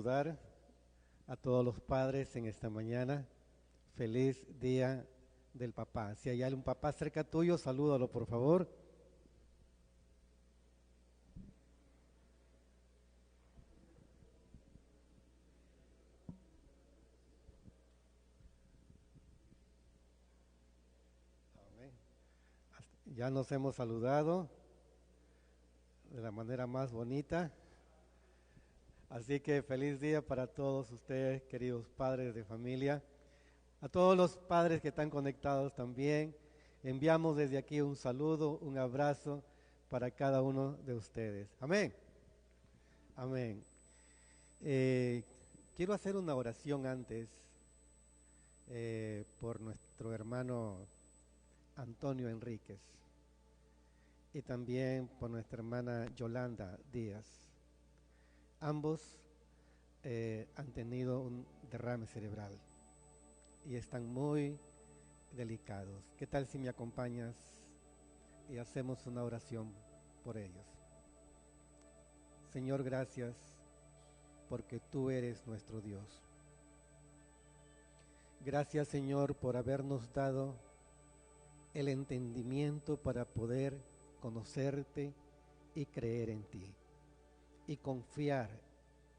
Saludar a todos los padres en esta mañana. Feliz día del papá. Si hay algún papá cerca tuyo, salúdalo por favor. Amén. Ya nos hemos saludado de la manera más bonita. Así que feliz día para todos ustedes, queridos padres de familia. A todos los padres que están conectados también, enviamos desde aquí un saludo, un abrazo para cada uno de ustedes. Amén. Amén. Quiero hacer una oración antes por nuestro hermano Antonio Enríquez y también por nuestra hermana Yolanda Díaz. Ambos han tenido un derrame cerebral y están muy delicados. ¿Qué tal si me acompañas y hacemos una oración por ellos? Señor, gracias porque tú eres nuestro Dios. Gracias, Señor, por habernos dado el entendimiento para poder conocerte y creer en ti y confiar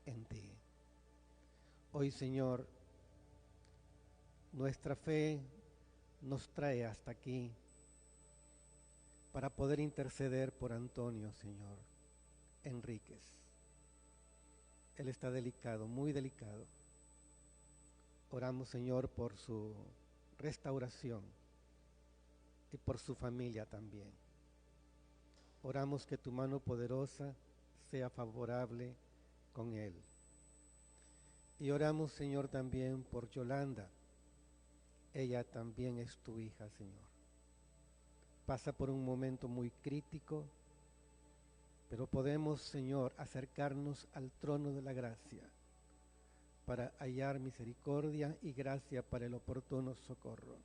en ti. Hoy, Señor, nuestra fe nos trae hasta aquí para poder interceder por Antonio, Señor Enríquez. Él está delicado, muy delicado. Oramos, Señor, por su restauración y por su familia también. Oramos que tu mano poderosa sea favorable con él. Y oramos, Señor, también por Yolanda. Ella también es tu hija, Señor. Pasa por un momento muy crítico, pero podemos, Señor, acercarnos al trono de la gracia para hallar misericordia y gracia para el oportuno socorro.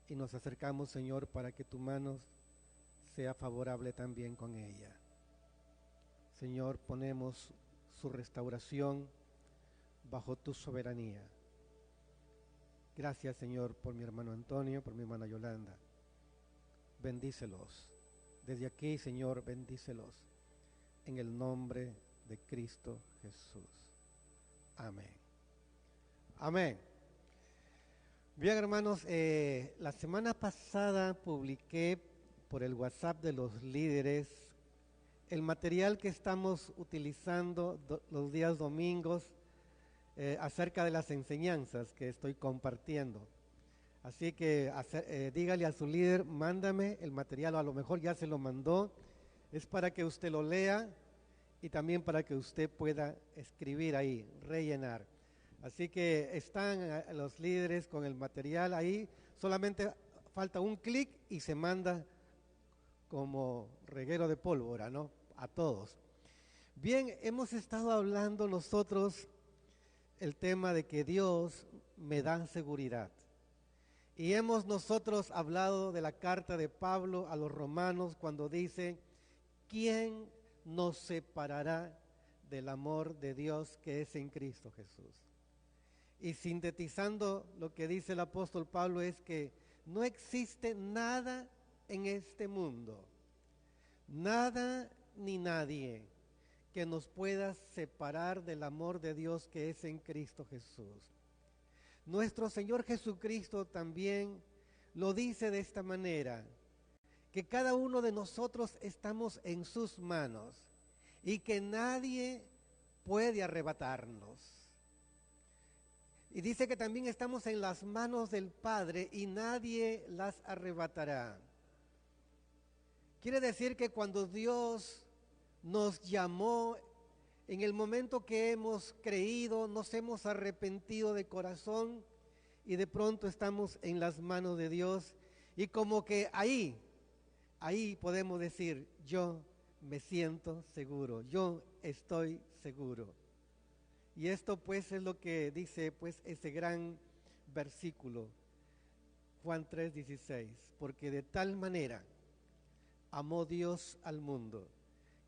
Y nos acercamos, Señor, para que tu mano sea favorable también con ella. Señor, ponemos su restauración bajo tu soberanía. Gracias, Señor, por mi hermano Antonio, por mi hermana Yolanda. Bendícelos. Desde aquí, Señor, bendícelos. En el nombre de Cristo Jesús. Amén. Amén. Bien, hermanos, la semana pasada publiqué por el WhatsApp de los líderes el material que estamos utilizando los días domingos acerca de las enseñanzas que estoy compartiendo. Así que dígale a su líder, mándame el material, o a lo mejor ya se lo mandó. Es para que usted lo lea y también para que usted pueda escribir ahí, rellenar. Así que están los líderes con el material ahí, solamente falta un clic y se manda como reguero de pólvora, ¿no? A todos. Bien, hemos estado hablando nosotros el tema de que Dios me da seguridad. Y hemos nosotros hablado de la carta de Pablo a los romanos cuando dice, ¿quién nos separará del amor de Dios que es en Cristo Jesús? Y sintetizando lo que dice el apóstol Pablo es que no existe nada en este mundo, nada ni nadie que nos pueda separar del amor de Dios que es en Cristo Jesús. Nuestro Señor Jesucristo también lo dice de esta manera, que cada uno de nosotros estamos en sus manos y que nadie puede arrebatarnos. Y dice que también estamos en las manos del Padre y nadie las arrebatará. Quiere decir que cuando Dios nos llamó, en el momento que hemos creído, nos hemos arrepentido de corazón y de pronto estamos en las manos de Dios y como que ahí podemos decir, yo me siento seguro, yo estoy seguro. Y esto pues es lo que dice pues ese gran versículo, Juan 3:16, porque de tal manera amó Dios al mundo,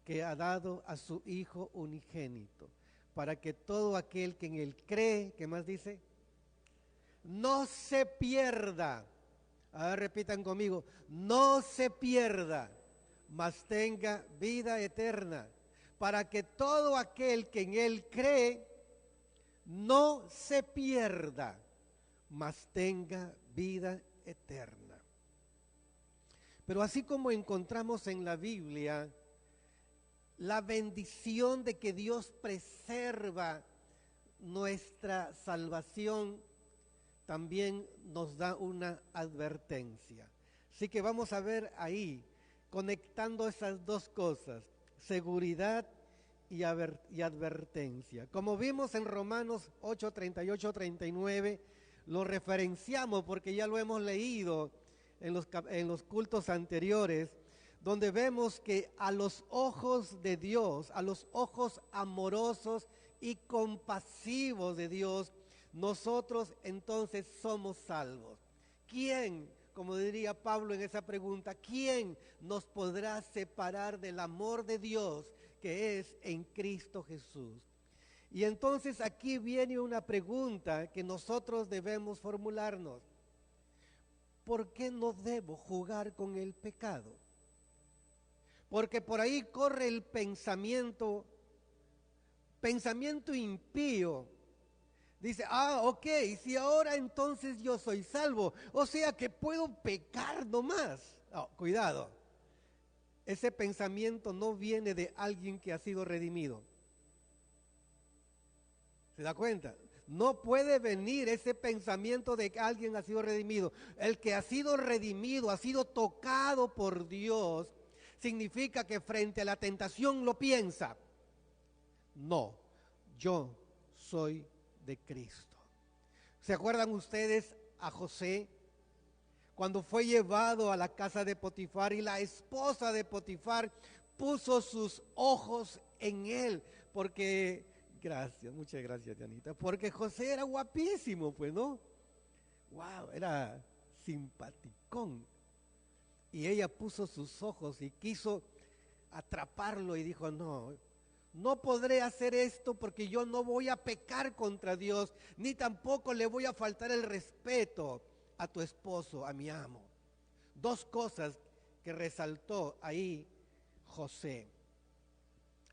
que ha dado a su Hijo unigénito, para que todo aquel que en él cree, ¿qué más dice? No se pierda. Ahora repitan conmigo, no se pierda, mas tenga vida eterna, para que todo aquel que en él cree no se pierda, mas tenga vida eterna. Pero así como encontramos en la Biblia la bendición de que Dios preserva nuestra salvación, también nos da una advertencia. Así que vamos a ver ahí, conectando esas dos cosas, seguridad y advertencia. Como vimos en Romanos 8, 38, 39, lo referenciamos porque ya lo hemos leído en los cultos anteriores, donde vemos que a los ojos de Dios, a los ojos amorosos y compasivos de Dios, nosotros entonces somos salvos. ¿Quién, como diría Pablo en esa pregunta, quién nos podrá separar del amor de Dios que es en Cristo Jesús? Y entonces aquí viene una pregunta que nosotros debemos formularnos. ¿Por qué no debo jugar con el pecado? Porque por ahí corre el pensamiento impío. Dice, ok, si ahora entonces yo soy salvo, o sea que puedo pecar nomás. Cuidado, ese pensamiento no viene de alguien que ha sido redimido. ¿Se da cuenta? No puede venir ese pensamiento de que alguien ha sido redimido. El que ha sido redimido, ha sido tocado por Dios, significa que frente a la tentación lo piensa. No, yo soy de Cristo. ¿Se acuerdan ustedes a José cuando fue llevado a la casa de Potifar y la esposa de Potifar puso sus ojos en él? Porque, muchas gracias, Dianita, porque José era guapísimo, pues, ¿no? Wow, era simpaticón. Y ella puso sus ojos y quiso atraparlo y dijo, no podré hacer esto porque yo no voy a pecar contra Dios, ni tampoco le voy a faltar el respeto a tu esposo, a mi amo. Dos cosas que resaltó ahí José.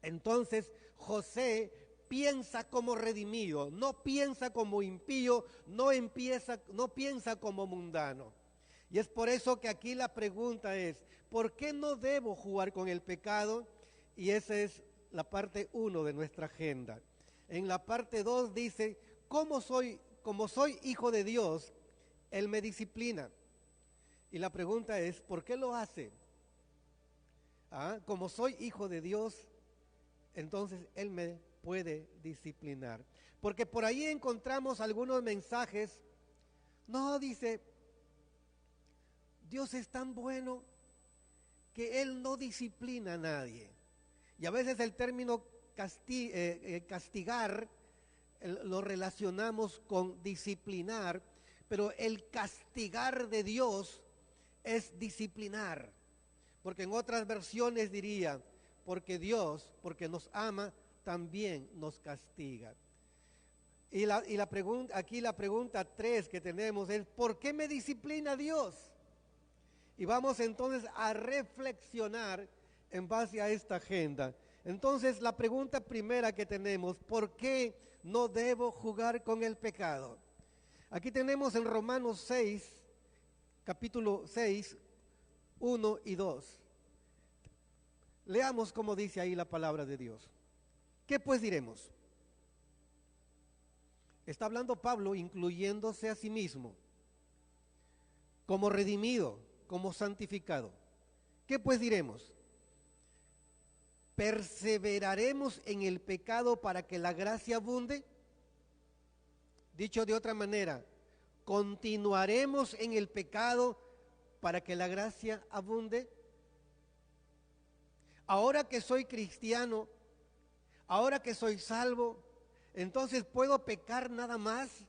Entonces José piensa como redimido, no piensa como impío, no piensa como mundano. Y es por eso que aquí la pregunta es, ¿por qué no debo jugar con el pecado? Y esa es la parte 1 de nuestra agenda. En la parte 2 dice, como soy hijo de Dios, Él me disciplina. Y la pregunta es, ¿por qué lo hace? Como soy hijo de Dios, entonces Él me puede disciplinar. Porque por ahí encontramos algunos mensajes. No, dice, Dios es tan bueno que Él no disciplina a nadie. Y a veces el término castigar lo relacionamos con disciplinar, pero el castigar de Dios es disciplinar. Porque en otras versiones diría, porque Dios, porque nos ama, también nos castiga. Y la pregunta 3 que tenemos es, ¿por qué me disciplina Dios? Y vamos entonces a reflexionar en base a esta agenda. Entonces la pregunta primera que tenemos, ¿por qué no debo jugar con el pecado? Aquí tenemos en Romanos 6, capítulo 6, 1 y 2. Leamos cómo dice ahí la palabra de Dios. ¿Qué pues diremos? Está hablando Pablo incluyéndose a sí mismo como redimido, como santificado. ¿Qué pues diremos? ¿Perseveraremos en el pecado para que la gracia abunde? Dicho de otra manera, ¿continuaremos en el pecado para que la gracia abunde? Ahora que soy cristiano, ahora que soy salvo, entonces ¿puedo pecar nada más?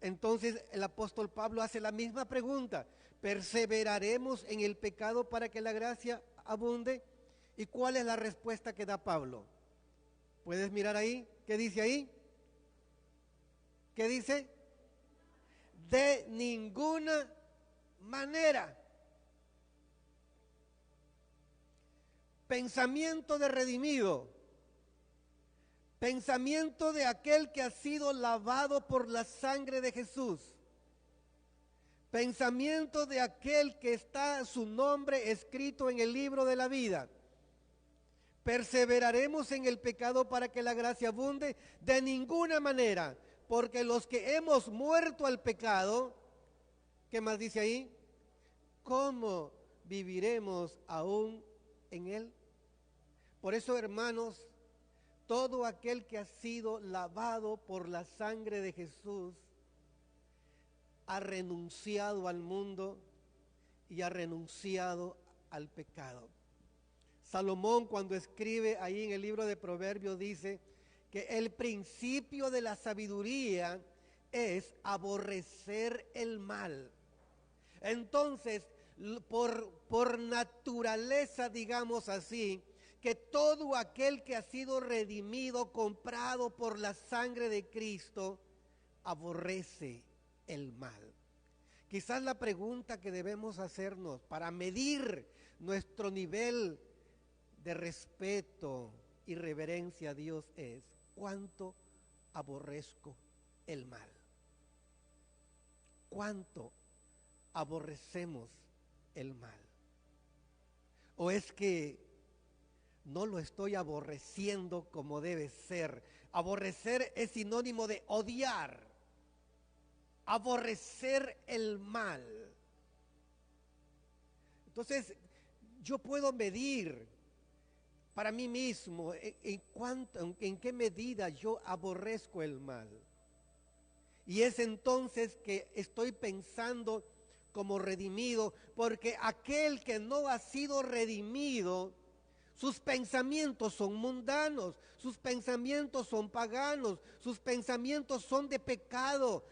Entonces el apóstol Pablo hace la misma pregunta. ¿Perseveraremos en el pecado para que la gracia abunde? ¿Y cuál es la respuesta que da Pablo? ¿Puedes mirar ahí? ¿Qué dice ahí? ¿Qué dice? De ninguna manera. Pensamiento de redimido. Pensamiento de aquel que ha sido lavado por la sangre de Jesús. Pensamiento de aquel que está su nombre escrito en el libro de la vida. ¿Perseveraremos en el pecado para que la gracia abunde? De ninguna manera, porque los que hemos muerto al pecado, ¿qué más dice ahí? ¿Cómo viviremos aún en él? Por eso, hermanos, todo aquel que ha sido lavado por la sangre de Jesús ha renunciado al mundo y ha renunciado al pecado. Salomón, cuando escribe ahí en el libro de Proverbios, dice que el principio de la sabiduría es aborrecer el mal. Entonces, por naturaleza, digamos así, que todo aquel que ha sido redimido, comprado por la sangre de Cristo, aborrece el mal. Quizás la pregunta que debemos hacernos para medir nuestro nivel de respeto y reverencia a Dios es: ¿cuánto aborrezco el mal? ¿Cuánto aborrecemos el mal? ¿O es que no lo estoy aborreciendo como debe ser? Aborrecer es sinónimo de odiar. Aborrecer el mal. Entonces, yo puedo medir para mí mismo en qué medida yo aborrezco el mal. Y es entonces que estoy pensando como redimido, porque aquel que no ha sido redimido, sus pensamientos son mundanos, sus pensamientos son paganos, sus pensamientos son de pecado,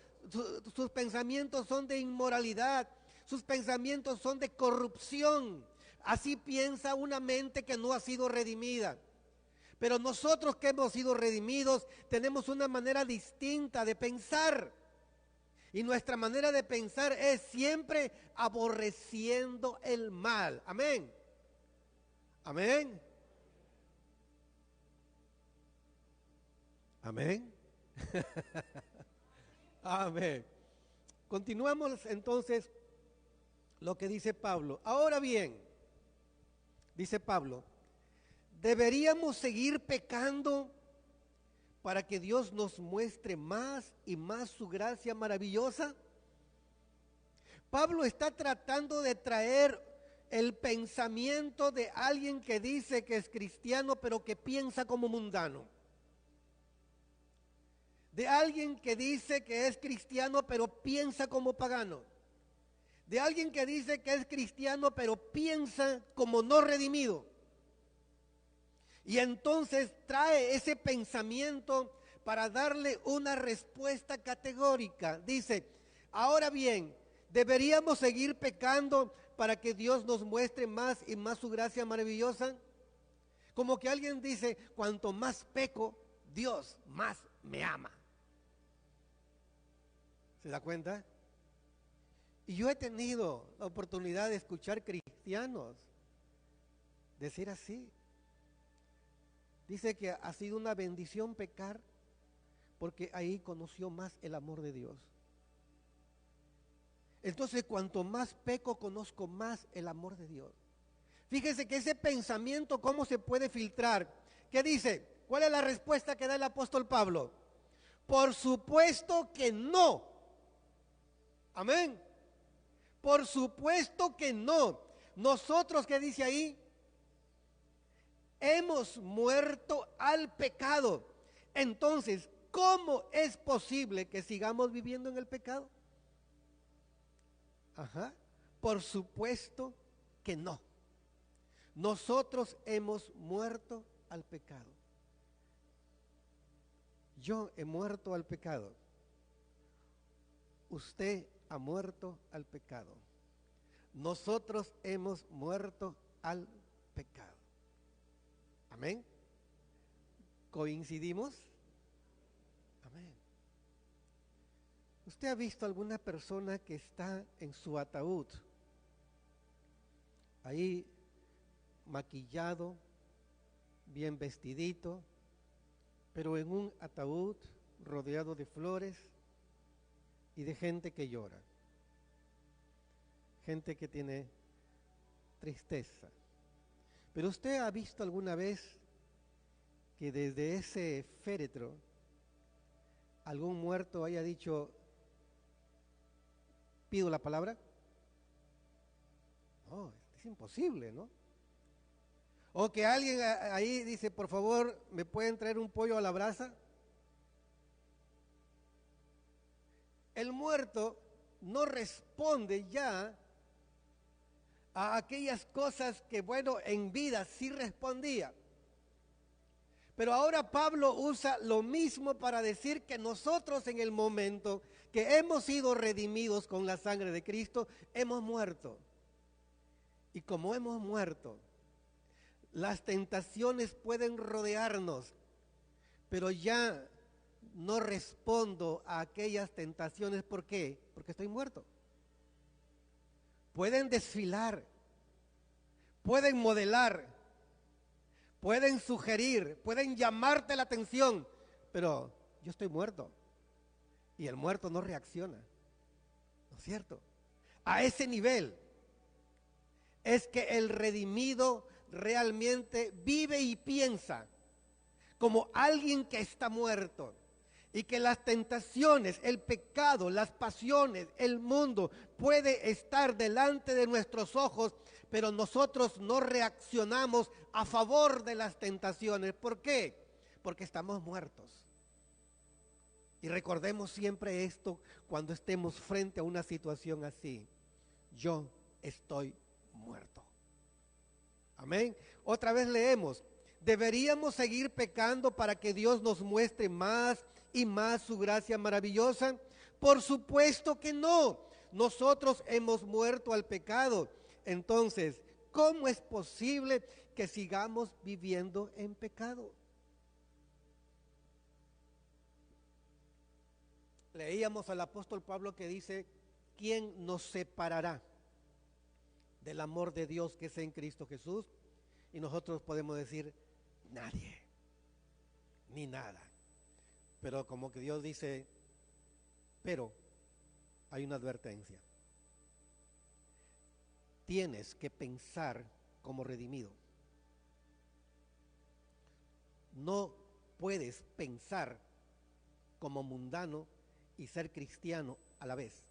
sus pensamientos son de inmoralidad, sus pensamientos son de corrupción. Así piensa una mente que no ha sido redimida. Pero nosotros que hemos sido redimidos tenemos una manera distinta de pensar. Y nuestra manera de pensar es siempre aborreciendo el mal. Amén. Amén. Amén. Amén. Continuamos entonces lo que dice Pablo. Ahora bien, dice Pablo, ¿deberíamos seguir pecando para que Dios nos muestre más y más su gracia maravillosa? Pablo está tratando de traer el pensamiento de alguien que dice que es cristiano pero que piensa como mundano. De alguien que dice que es cristiano pero piensa como pagano. De alguien que dice que es cristiano pero piensa como no redimido. Y entonces trae ese pensamiento para darle una respuesta categórica. Dice, ahora bien, ¿deberíamos seguir pecando para que Dios nos muestre más y más su gracia maravillosa? Como que alguien dice, cuanto más peco, Dios más me ama. ¿Se da cuenta? Y yo he tenido la oportunidad de escuchar cristianos decir así. Dice que ha sido una bendición pecar porque ahí conoció más el amor de Dios. Entonces, cuanto más peco, conozco más el amor de Dios. Fíjese que ese pensamiento, ¿cómo se puede filtrar? ¿Qué dice? ¿Cuál es la respuesta que da el apóstol Pablo? Por supuesto que no. Amén. Por supuesto que no. Nosotros, ¿qué dice ahí? Hemos muerto al pecado. Entonces, ¿cómo es posible que sigamos viviendo en el pecado? Ajá. Por supuesto que no. Nosotros hemos muerto al pecado. Yo he muerto al pecado. Usted ha muerto al pecado. Nosotros hemos muerto al pecado. Amén. ¿Coincidimos? Amén. ¿Usted ha visto alguna persona que está en su ataúd, ahí maquillado, bien vestidito, pero en un ataúd rodeado de flores y de gente que llora? Gente que tiene tristeza. Pero ¿usted ha visto alguna vez que desde ese féretro algún muerto haya dicho, pido la palabra? No, es imposible, ¿no? O que alguien ahí dice, por favor, ¿me pueden traer un pollo a la brasa? El muerto no responde ya a aquellas cosas que, bueno, en vida sí respondía. Pero ahora Pablo usa lo mismo para decir que nosotros en el momento que hemos sido redimidos con la sangre de Cristo, hemos muerto. Y como hemos muerto, las tentaciones pueden rodearnos, pero ya no respondo a aquellas tentaciones. ¿Por qué? Porque estoy muerto. Pueden desfilar, pueden modelar, pueden sugerir, pueden llamarte la atención, pero yo estoy muerto. Y el muerto no reacciona, ¿no es cierto? A ese nivel es que el redimido realmente vive y piensa como alguien que está muerto. Y que las tentaciones, el pecado, las pasiones, el mundo puede estar delante de nuestros ojos, pero nosotros no reaccionamos a favor de las tentaciones. ¿Por qué? Porque estamos muertos. Y recordemos siempre esto cuando estemos frente a una situación así. Yo estoy muerto. Amén. Otra vez leemos. ¿Deberíamos seguir pecando para que Dios nos muestre más y más su gracia maravillosa? Por supuesto que no. Nosotros hemos muerto al pecado. Entonces, ¿cómo es posible que sigamos viviendo en pecado? Leíamos al apóstol Pablo que dice, ¿quién nos separará del amor de Dios que es en Cristo Jesús? Y nosotros podemos decir, nadie, ni nada. Pero como que Dios dice, pero hay una advertencia. Tienes que pensar como redimido. No puedes pensar como mundano y ser cristiano a la vez.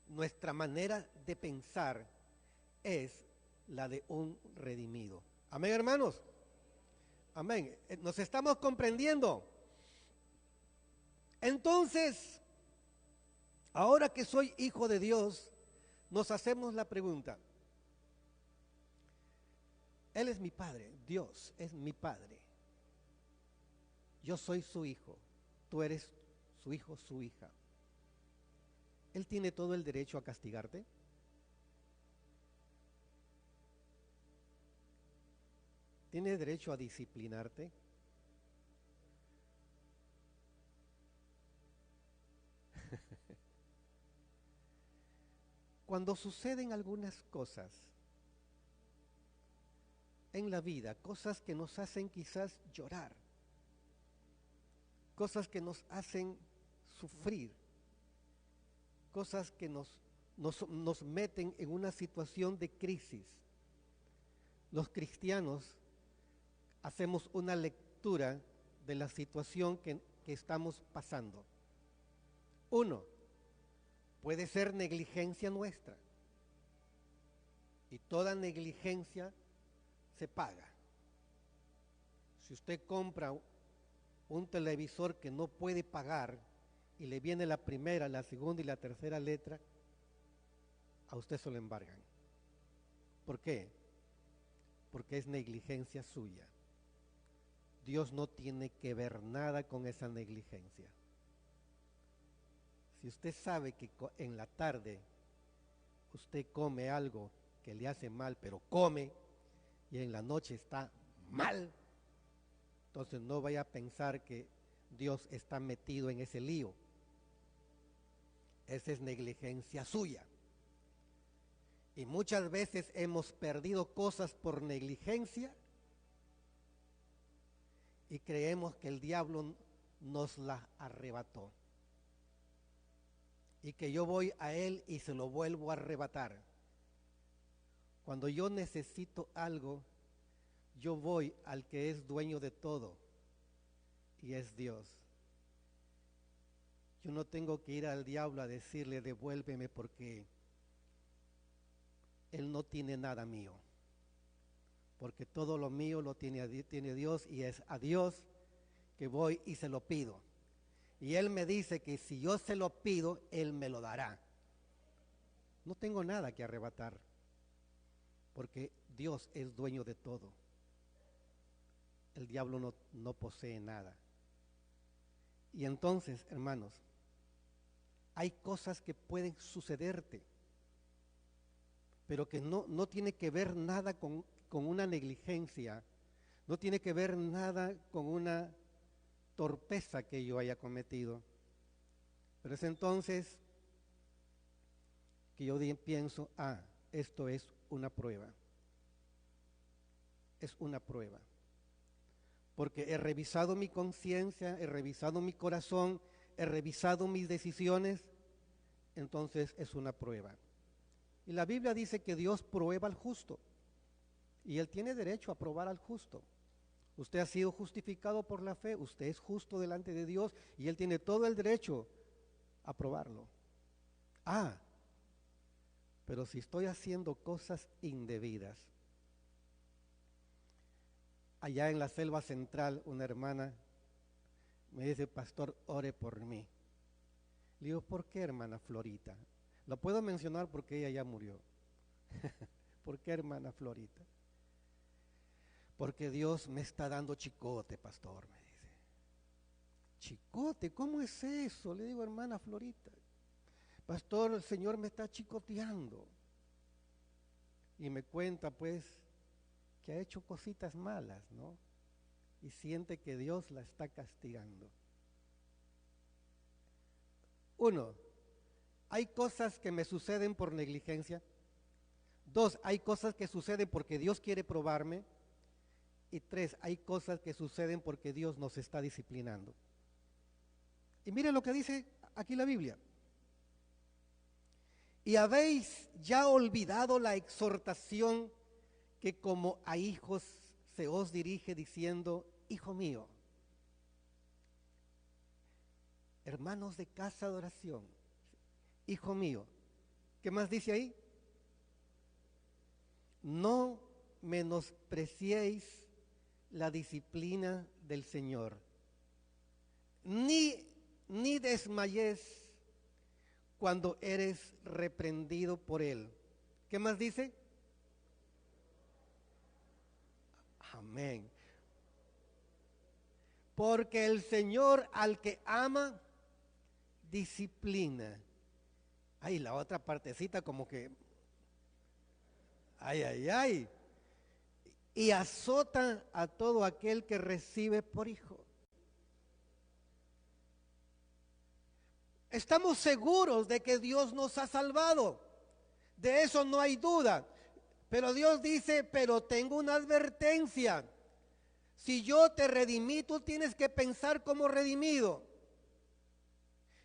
Nuestra manera de pensar es la de un redimido. Amén, hermanos. Amén. ¿Nos estamos comprendiendo? Entonces, ahora que soy hijo de Dios, nos hacemos la pregunta. Él es mi padre, Dios es mi padre. Yo soy su hijo, tú eres su hijo, su hija. ¿Él tiene todo el derecho a castigarte? ¿Tiene derecho a disciplinarte? Cuando suceden algunas cosas en la vida, cosas que nos hacen quizás llorar, cosas que nos hacen sufrir, cosas que nos meten en una situación de crisis, los cristianos hacemos una lectura de la situación que estamos pasando. Uno, puede ser negligencia nuestra. Y toda negligencia se paga. Si usted compra un televisor que no puede pagar y le viene la primera, la segunda y la tercera letra, a usted se lo embargan. ¿Por qué? Porque es negligencia suya. Dios no tiene que ver nada con esa negligencia. Si usted sabe que en la tarde usted come algo que le hace mal, pero come, y en la noche está mal, Entonces no vaya a pensar que Dios está metido en ese lío. Esa es negligencia suya. Y muchas veces hemos perdido cosas por negligencia y creemos que el diablo nos las arrebató. Y que yo voy a él y se lo vuelvo a arrebatar. Cuando yo necesito algo, yo voy al que es dueño de todo, y es Dios. Yo no tengo que ir al diablo a decirle, devuélveme, porque él no tiene nada mío. Porque todo lo mío lo tiene Dios, y es a Dios que voy y se lo pido. Y él me dice que si yo se lo pido, él me lo dará. No tengo nada que arrebatar, porque Dios es dueño de todo. El diablo no posee nada. Y entonces, hermanos, hay cosas que pueden sucederte, pero que no tiene que ver nada con una negligencia, no tiene que ver nada con una torpeza que yo haya cometido. Pero es entonces que yo pienso, esto es una prueba. Es una prueba. Porque he revisado mi conciencia, he revisado mi corazón, he revisado mis decisiones, entonces es una prueba. Y la Biblia dice que Dios prueba al justo, y Él tiene derecho a probar al justo. Usted ha sido justificado por la fe, usted es justo delante de Dios, y Él tiene todo el derecho a probarlo. Pero si estoy haciendo cosas indebidas. Allá en la selva central, una hermana me dice, pastor, ore por mí. Le digo, ¿por qué, hermana Florita? Lo puedo mencionar porque ella ya murió. ¿Por qué, hermana Florita? Porque Dios me está dando chicote, pastor, me dice. ¿Chicote? ¿Cómo es eso? Le digo, hermana Florita. Pastor, el Señor me está chicoteando. Y me cuenta, pues, que ha hecho cositas malas, ¿no? Y siente que Dios la está castigando. 1, hay cosas que me suceden por negligencia. 2, hay cosas que suceden porque Dios quiere probarme. Y 3, hay cosas que suceden porque Dios nos está disciplinando. Y mire lo que dice aquí la Biblia. Y habéis ya olvidado la exhortación que como a hijos se os dirige diciendo, hijo mío. Hermanos de casa de oración, hijo mío. ¿Qué más dice ahí? No menospreciéis la disciplina del Señor, ni desmayéis cuando eres reprendido por Él. ¿Qué más dice? Amén. Porque el Señor al que ama, disciplina. Ay, la otra partecita como que, ay. Y azota a todo aquel que recibe por hijo. Estamos seguros de que Dios nos ha salvado. De eso no hay duda. Pero Dios dice, pero tengo una advertencia. Si yo te redimí, tú tienes que pensar como redimido.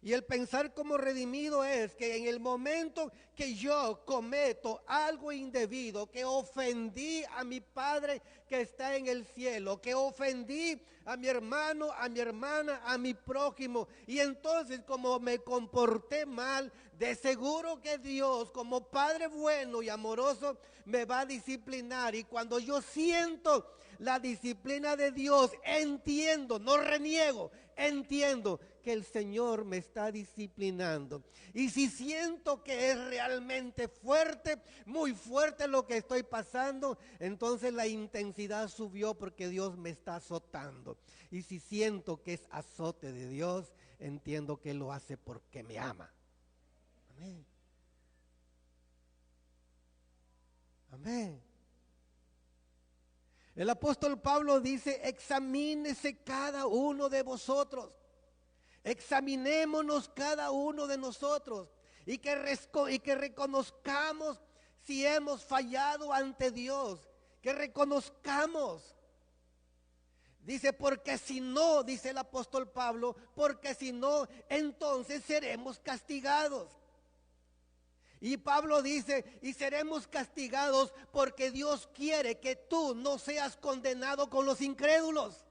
Y el pensar como redimido es que en el momento que yo cometo algo indebido, que ofendí a mi Padre que está en el cielo, que ofendí a mi hermano, a mi hermana, a mi prójimo, y entonces como me comporté mal, de seguro que Dios como Padre bueno y amoroso me va a disciplinar. Y cuando yo siento la disciplina de Dios, entiendo, no reniego, entiendo que el Señor me está disciplinando. Y si siento que es realmente fuerte, muy fuerte lo que estoy pasando, entonces la intensidad subió porque Dios me está azotando. Y si siento que es azote de Dios, entiendo que Él lo hace porque me ama. Amén. Amén. El apóstol Pablo dice, examínese cada uno de vosotros. Examinémonos cada uno de nosotros y que reconozcamos si hemos fallado ante Dios, que reconozcamos. Dice, porque si no, dice el apóstol Pablo, porque si no, entonces seremos castigados. Y Pablo dice, y seremos castigados porque Dios quiere que tú no seas condenado con los incrédulos.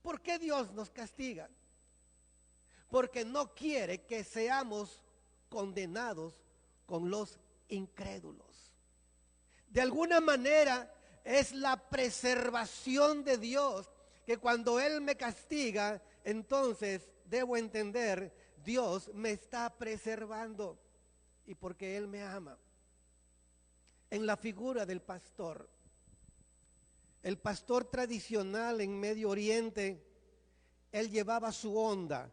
¿Por qué Dios nos castiga? Porque no quiere que seamos condenados con los incrédulos. De alguna manera es la preservación de Dios, que cuando Él me castiga, entonces debo entender, Dios me está preservando y porque Él me ama. En la figura del pastor, el pastor tradicional en Medio Oriente, él llevaba su onda.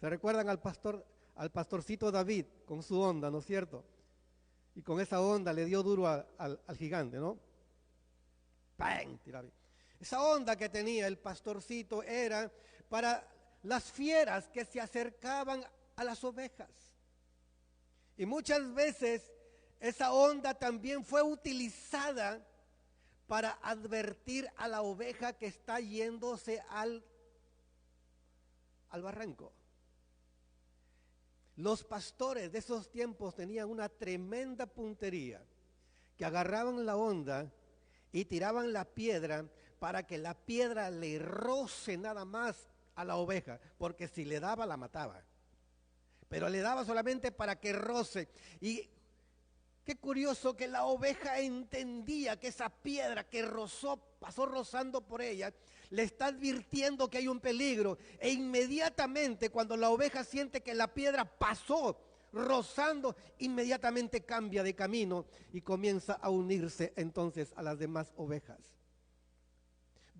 ¿Se recuerdan al pastorcito David con su onda, no es cierto? Y con esa onda le dio duro al gigante, ¿no? ¡Pam! Tiraba. Esa onda que tenía el pastorcito era para las fieras que se acercaban a las ovejas. Y muchas veces esa onda también fue utilizada para advertir a la oveja que está yéndose al barranco. Los pastores de esos tiempos tenían una tremenda puntería, que agarraban la onda y tiraban la piedra para que la piedra le roce nada más a la oveja, porque si le daba la mataba, pero le daba solamente para que roce. Y qué curioso que la oveja entendía que esa piedra que pasó rozando por ella, le está advirtiendo que hay un peligro. E inmediatamente cuando la oveja siente que la piedra pasó rozando, inmediatamente cambia de camino y comienza a unirse entonces a las demás ovejas.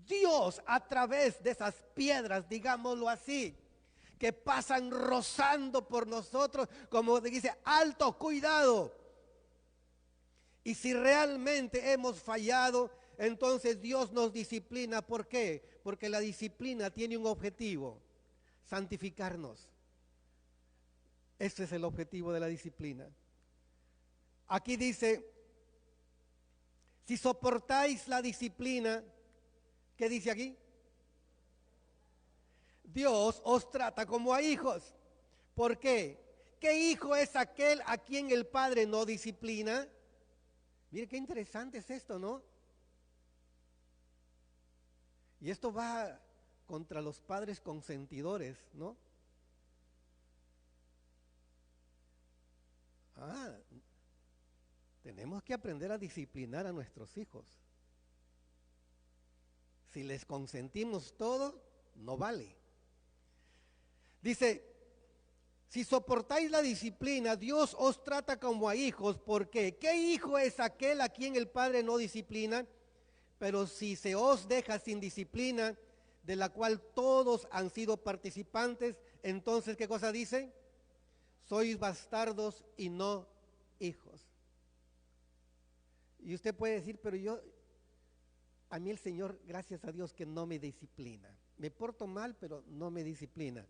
Dios, a través de esas piedras, digámoslo así, que pasan rozando por nosotros, como dice, alto, cuidado. Y si realmente hemos fallado, entonces Dios nos disciplina. ¿Por qué? Porque la disciplina tiene un objetivo: santificarnos. Ese es el objetivo de la disciplina. Aquí dice, si soportáis la disciplina, ¿qué dice aquí? Dios os trata como a hijos. ¿Por qué? ¿Qué hijo es aquel a quien el Padre no disciplina? Mire qué interesante es esto, ¿no? Y esto va contra los padres consentidores, ¿no? Tenemos que aprender a disciplinar a nuestros hijos. Si les consentimos todo, no vale. Dice, si soportáis la disciplina, Dios os trata como a hijos. ¿Por qué? ¿Qué hijo es aquel a quien el Padre no disciplina? Pero si se os deja sin disciplina, de la cual todos han sido participantes, entonces, ¿qué cosa dice? Sois bastardos y no hijos. Y usted puede decir, pero a mí el Señor, gracias a Dios, que no me disciplina. Me porto mal, pero no me disciplina.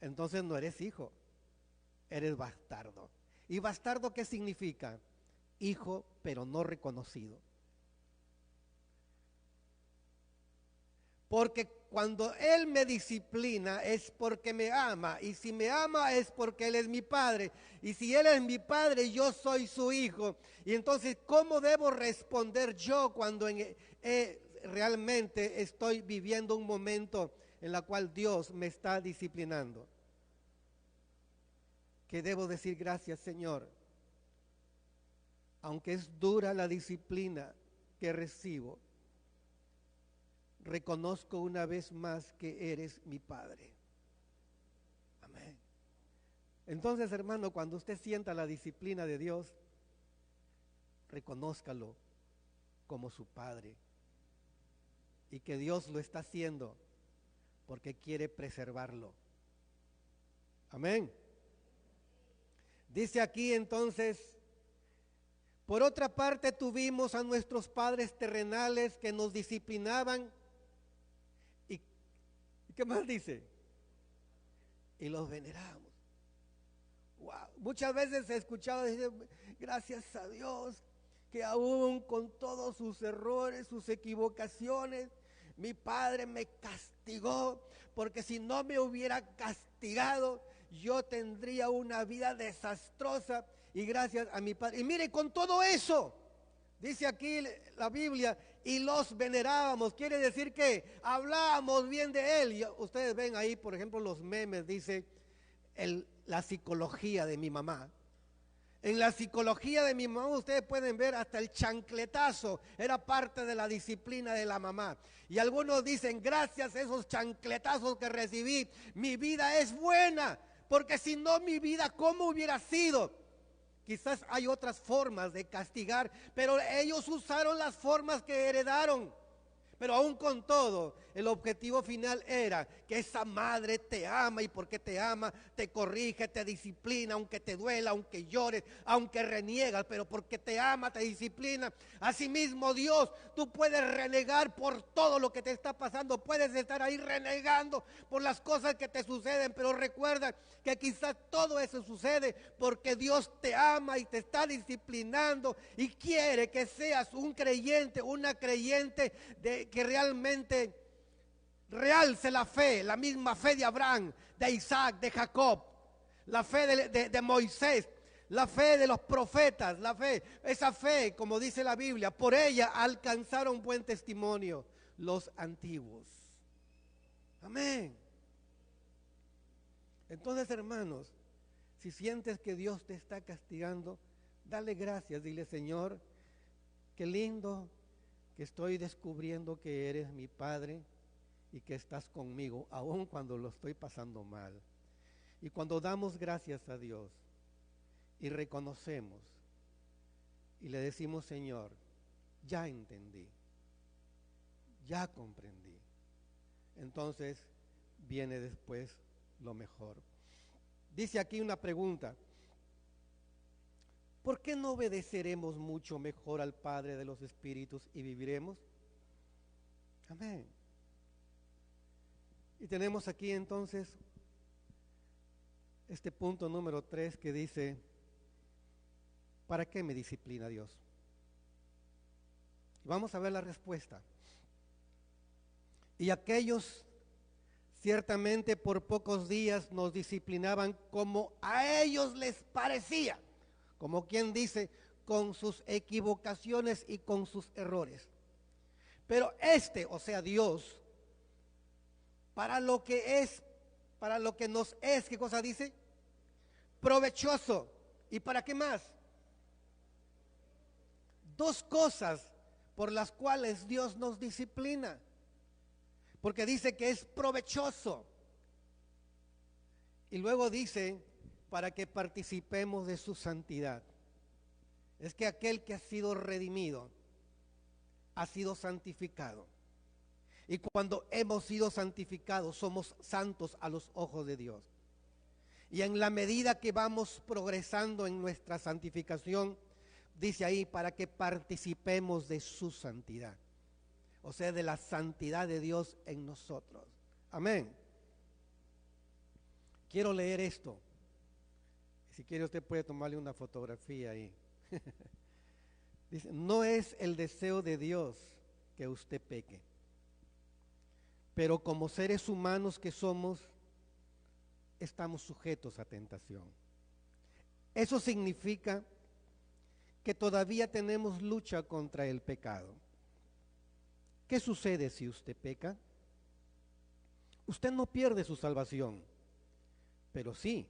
Entonces no eres hijo, eres bastardo. ¿Y bastardo qué significa? Hijo, pero no reconocido. Porque cuando Él me disciplina es porque me ama, y si me ama es porque Él es mi Padre, y si Él es mi Padre, yo soy su hijo. Y entonces, ¿cómo debo responder yo cuando realmente estoy viviendo un momento en la cual Dios me está disciplinando? Que debo decir, gracias, Señor, aunque es dura la disciplina que recibo, reconozco una vez más que eres mi Padre. Amén. Entonces, hermano, cuando usted sienta la disciplina de Dios, reconózcalo como su Padre, y que Dios lo está haciendo porque quiere preservarlo. Amén. Dice aquí entonces, Por otra parte, tuvimos a nuestros padres terrenales que nos disciplinaban. ¿Y qué más dice? Y los veneramos. Wow. Muchas veces he escuchado decir, gracias a Dios, que aún con todos sus errores, sus equivocaciones, mi padre me castigó, porque si no me hubiera castigado, yo tendría una vida desastrosa, y gracias a mi padre. Y mire, con todo eso, dice aquí la Biblia, y los venerábamos, quiere decir que hablábamos bien de él. Y ustedes ven ahí, por ejemplo, los memes, dice la psicología de mi mamá. En la psicología de mi mamá ustedes pueden ver hasta el chancletazo, era parte de la disciplina de la mamá. Y algunos dicen, gracias a esos chancletazos que recibí, mi vida es buena, porque si no mi vida, ¿cómo hubiera sido? Quizás hay otras formas de castigar, pero ellos usaron las formas que heredaron. Pero aún con todo, el objetivo final era que esa madre te ama, y porque te ama, te corrige, te disciplina, aunque te duela, aunque llores, aunque reniegas, pero porque te ama, te disciplina. Asimismo, Dios, tú puedes renegar por todo lo que te está pasando, puedes estar ahí renegando por las cosas que te suceden, pero recuerda que quizás todo eso sucede porque Dios te ama y te está disciplinando y quiere que seas un creyente, una creyente que realmente realce la fe, la misma fe de Abraham, de Isaac, de Jacob, la fe de Moisés, la fe de los profetas, la fe, esa fe, como dice la Biblia, por ella alcanzaron buen testimonio los antiguos. Amén. Entonces, hermanos, si sientes que Dios te está castigando, dale gracias, dile, Señor, qué lindo que estoy descubriendo que eres mi Padre y que estás conmigo, aun cuando lo estoy pasando mal. Y cuando damos gracias a Dios y reconocemos y le decimos, Señor, ya entendí, ya comprendí, entonces viene después lo mejor. Dice aquí una pregunta: ¿por qué no obedeceremos mucho mejor al Padre de los Espíritus y viviremos? Amén. Y tenemos aquí entonces este punto número 3 que dice, ¿para qué me disciplina Dios? Y vamos a ver la respuesta. Y aquellos ciertamente por pocos días nos disciplinaban como a ellos les parecía, como quien dice, con sus equivocaciones y con sus errores. Pero o sea, Dios, para lo que nos es, ¿qué cosa dice? Provechoso. ¿Y para qué más? Dos cosas por las cuales Dios nos disciplina. Porque dice que es provechoso. Y luego dice, para que participemos de su santidad. Es que aquel que ha sido redimido, ha sido santificado. Y cuando hemos sido santificados, somos santos a los ojos de Dios. Y en la medida que vamos progresando en nuestra santificación, dice ahí, para que participemos de su santidad. O sea, de la santidad de Dios en nosotros. Amén. Quiero leer esto. Si quiere usted puede tomarle una fotografía ahí. Dice, no es el deseo de Dios que usted peque, pero como seres humanos que somos, estamos sujetos a tentación. Eso significa que todavía tenemos lucha contra el pecado. ¿Qué sucede si usted peca? Usted no pierde su salvación, pero sí,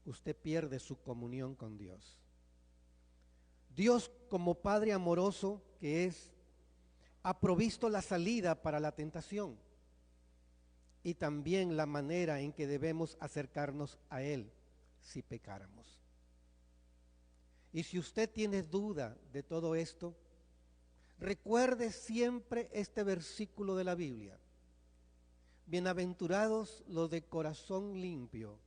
usted pierde su comunión con Dios. Dios, como Padre amoroso que es, ha provisto la salida para la tentación y también la manera en que debemos acercarnos a Él si pecáramos. Y si usted tiene duda de todo esto, recuerde siempre este versículo de la Biblia. Bienaventurados los de corazón limpio,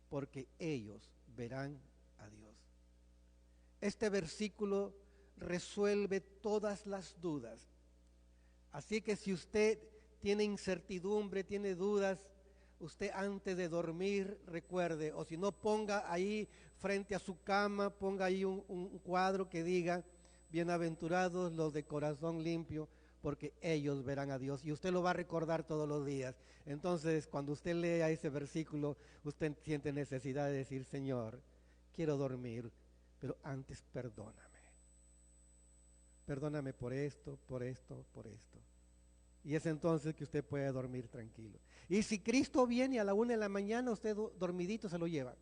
porque ellos verán a Dios. Este versículo resuelve todas las dudas. Así que si usted tiene incertidumbre, tiene dudas, usted antes de dormir recuerde, o si no, ponga ahí frente a su cama, ponga ahí un cuadro que diga: bienaventurados los de corazón limpio, porque ellos verán a Dios. Y usted lo va a recordar todos los días. Entonces, cuando usted lea ese versículo, usted siente necesidad de decir: Señor, quiero dormir, pero antes perdóname. Perdóname por esto, por esto, por esto. Y es entonces que usted puede dormir tranquilo. Y si Cristo viene a la 1 de la mañana, usted dormidito se lo lleva.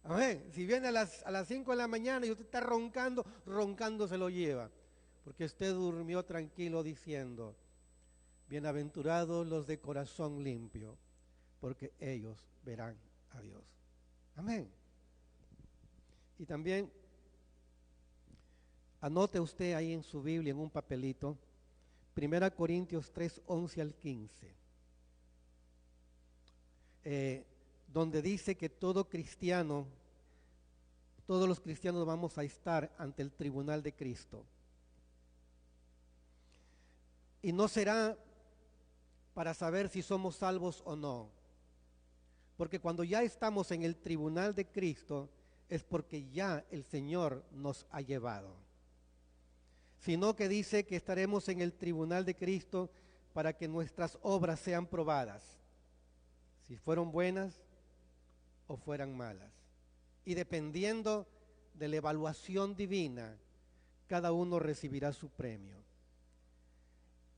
Amén. Si viene a las 5 de la mañana y usted está roncando, roncando se lo lleva. Porque usted durmió tranquilo diciendo: bienaventurados los de corazón limpio, porque ellos verán a Dios. Amén. Y también anote usted ahí en su Biblia, en un papelito, 1 Corintios 3, 11 al 15, donde dice que todo cristiano, todos los cristianos vamos a estar ante el tribunal de Cristo. Y no será para saber si somos salvos o no, porque cuando ya estamos en el tribunal de Cristo es porque ya el Señor nos ha llevado. Sino que dice que estaremos en el tribunal de Cristo para que nuestras obras sean probadas, si fueron buenas o fueran malas. Y dependiendo de la evaluación divina, cada uno recibirá su premio.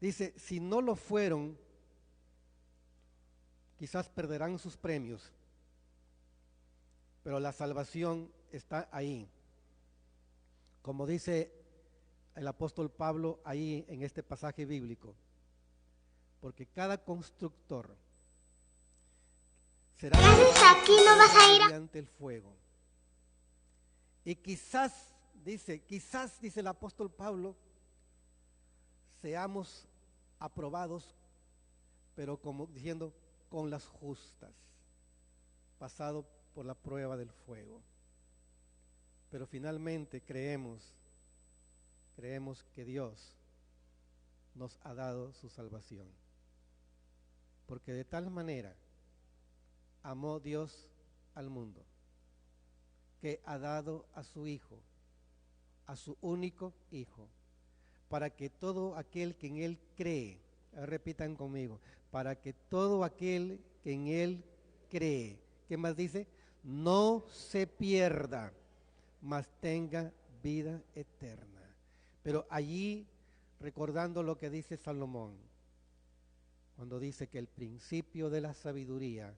Dice, si no lo fueron, quizás perderán sus premios, pero la salvación está ahí. Como dice el apóstol Pablo ahí en este pasaje bíblico, porque cada constructor será mediante el fuego. Y quizás dice el apóstol Pablo, seamos aprobados, pero como diciendo, con las justas, pasado por la prueba del fuego. Pero finalmente creemos que Dios nos ha dado su salvación. Porque de tal manera amó Dios al mundo, que ha dado a su Hijo, a su único Hijo, para que todo aquel que en Él cree, repitan conmigo, para que todo aquel que en Él cree, ¿qué más dice? No se pierda, mas tenga vida eterna. Pero allí, recordando lo que dice Salomón, cuando dice que el principio de la sabiduría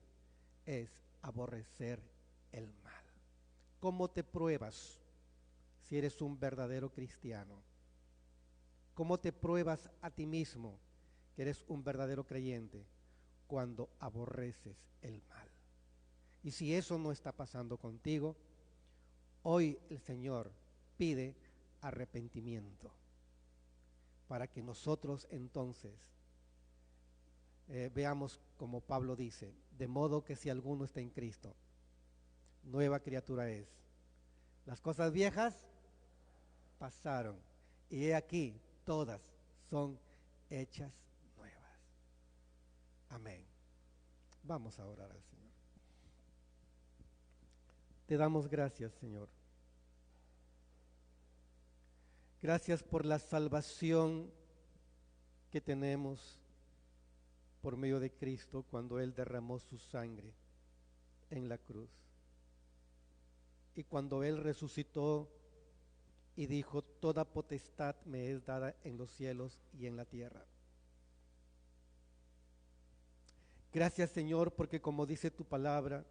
es aborrecer el mal. ¿Cómo te pruebas si eres un verdadero cristiano? ¿Cómo te pruebas a ti mismo que eres un verdadero creyente? Cuando aborreces el mal. Y si eso no está pasando contigo, hoy el Señor pide arrepentimiento para que nosotros entonces veamos como Pablo dice, de modo que si alguno está en Cristo, nueva criatura es. Las cosas viejas pasaron y he aquí, todas son hechas nuevas. Amén. Vamos a orar al Señor. Te damos gracias, Señor. Gracias por la salvación que tenemos por medio de Cristo cuando Él derramó su sangre en la cruz. Y cuando Él resucitó y dijo, toda potestad me es dada en los cielos y en la tierra. Gracias, Señor, porque como dice tu palabra,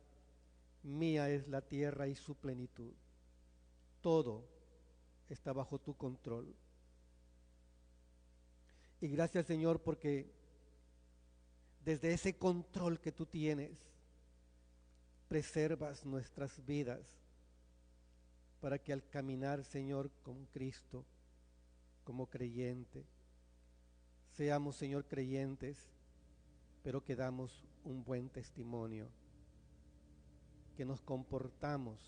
mía es la tierra y su plenitud. Todo está bajo tu control. Y gracias, Señor, porque desde ese control que tú tienes, preservas nuestras vidas para que al caminar, Señor, con Cristo, como creyente, seamos, Señor, creyentes, pero que damos un buen testimonio, que nos comportamos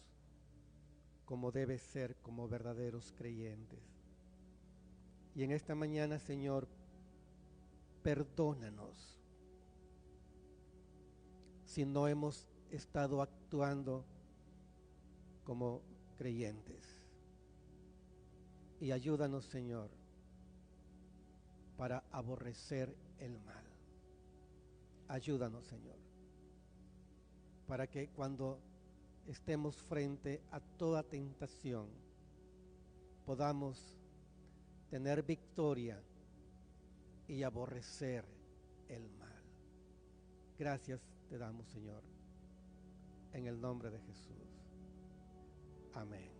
como debe ser, como verdaderos creyentes. Y en esta mañana, Señor, perdónanos si no hemos estado actuando como creyentes. Y ayúdanos, Señor, para aborrecer el mal. Ayúdanos, Señor, para que cuando estemos frente a toda tentación podamos tener victoria y aborrecer el mal. Gracias te damos, Señor, en el nombre de Jesús. Amén.